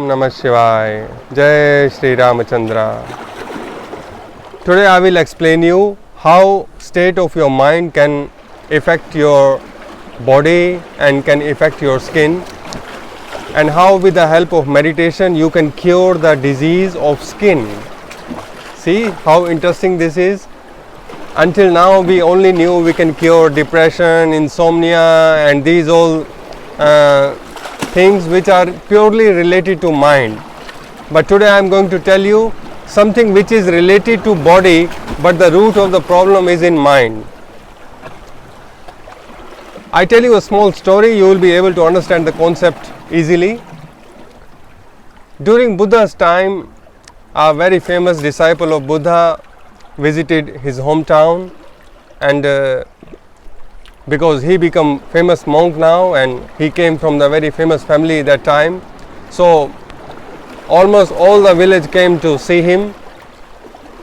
Namah Shivaya. Jai Shri Ramachandra. Today I will explain you how state of your mind can affect your body and can affect your skin, and how with the help of meditation you can cure the disease of skin. See how interesting this is. Until now we only knew we can cure depression, insomnia and these all things which are purely related to mind. But today I am going to tell you something which is related to body, but the root of the problem is in mind. I tell you a small story, you will be able to understand the concept easily. During Buddha's time, a very famous disciple of Buddha visited his hometown, and because he became famous monk now and he came from the very famous family that time, so almost all the village came to see him,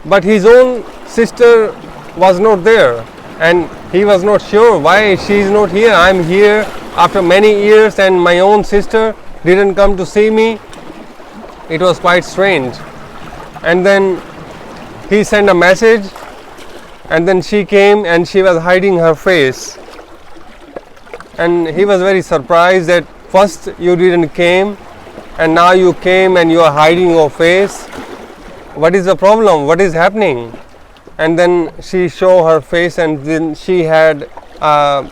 but his own sister was not there and he was not sure why she is not here. I am here after many years and my own sister didn't come to see me. It was quite strange. And then he sent a message, and then she came and she was hiding her face, and he was very surprised that first you didn't came and now you came and you are hiding your face. What is the problem? What is happening? And then she showed her face, and then she had a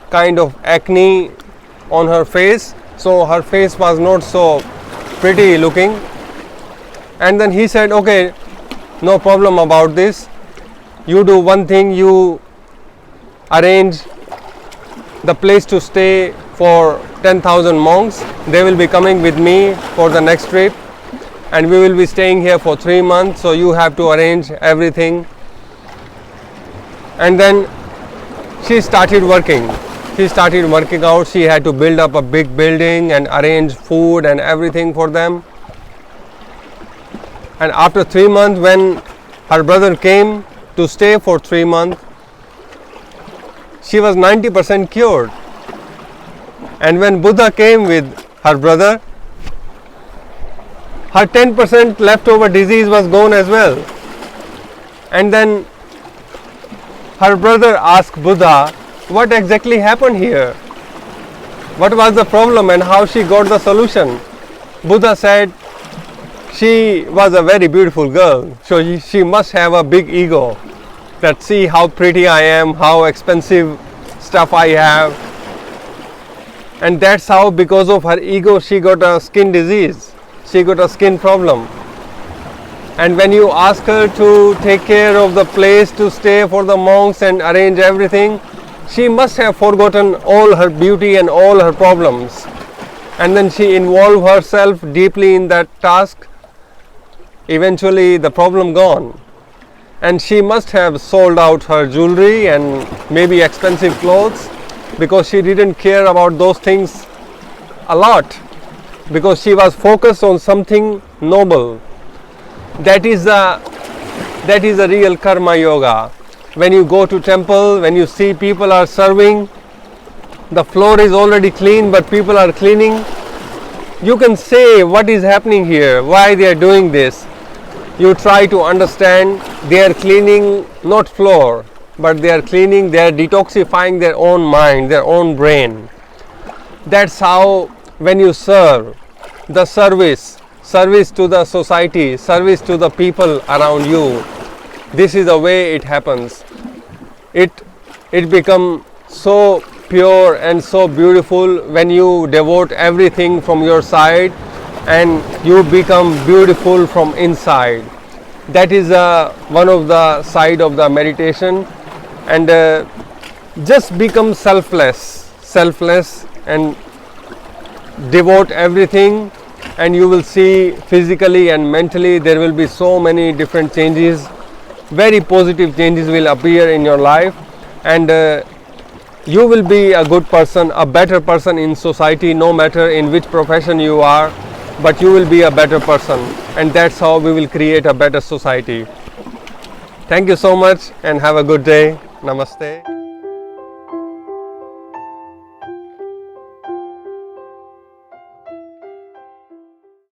kind of acne on her face, so her face was not so pretty looking. And then he said, okay, no problem about this. You do one thing, you arrange the place to stay for 10,000 monks. They will be coming with me for the next trip, and we will be staying here for 3 months, so you have to arrange everything. And then she started working. She started working out. She had to build up a big building and arrange food and everything for them. And after 3 months, when her brother came to stay for 3 months, she was 90% cured. And when Buddha came with her brother, her 10% leftover disease was gone as well. And then her brother asked Buddha, what exactly happened here? What was the problem and how she got the solution? Buddha said, she was a very beautiful girl, so she must have a big ego, that see how pretty I am, how expensive stuff I have, and that's how, because of her ego, she got a skin disease, she got a skin problem. And when you ask her to take care of the place to stay for the monks and arrange everything, she must have forgotten all her beauty and all her problems, and then she involved herself deeply in that task. Eventually the problem gone, and she must have sold out her jewelry and maybe expensive clothes, because she didn't care about those things a lot, because she was focused on something noble. That is a real karma yoga. When you go to temple, when you see people are serving, the floor is already clean but people are cleaning, you can say what is happening here, why they are doing this. You try to understand, they are cleaning not floor, but they are cleaning, they are detoxifying their own mind, their own brain. That's how, when you serve, the service to the society, service to the people around you, this is the way it happens. It becomes so pure and so beautiful when you devote everything from your side and you become beautiful from inside. That is one of the side of the meditation. And just become selfless and devote everything, and you will see physically and mentally there will be so many different changes. Very positive changes will appear in your life, and you will be a good person, a better person in society, no matter in which profession you are, but you will be a better person, and that's how we will create a better society. Thank you so much and have a good day. Namaste.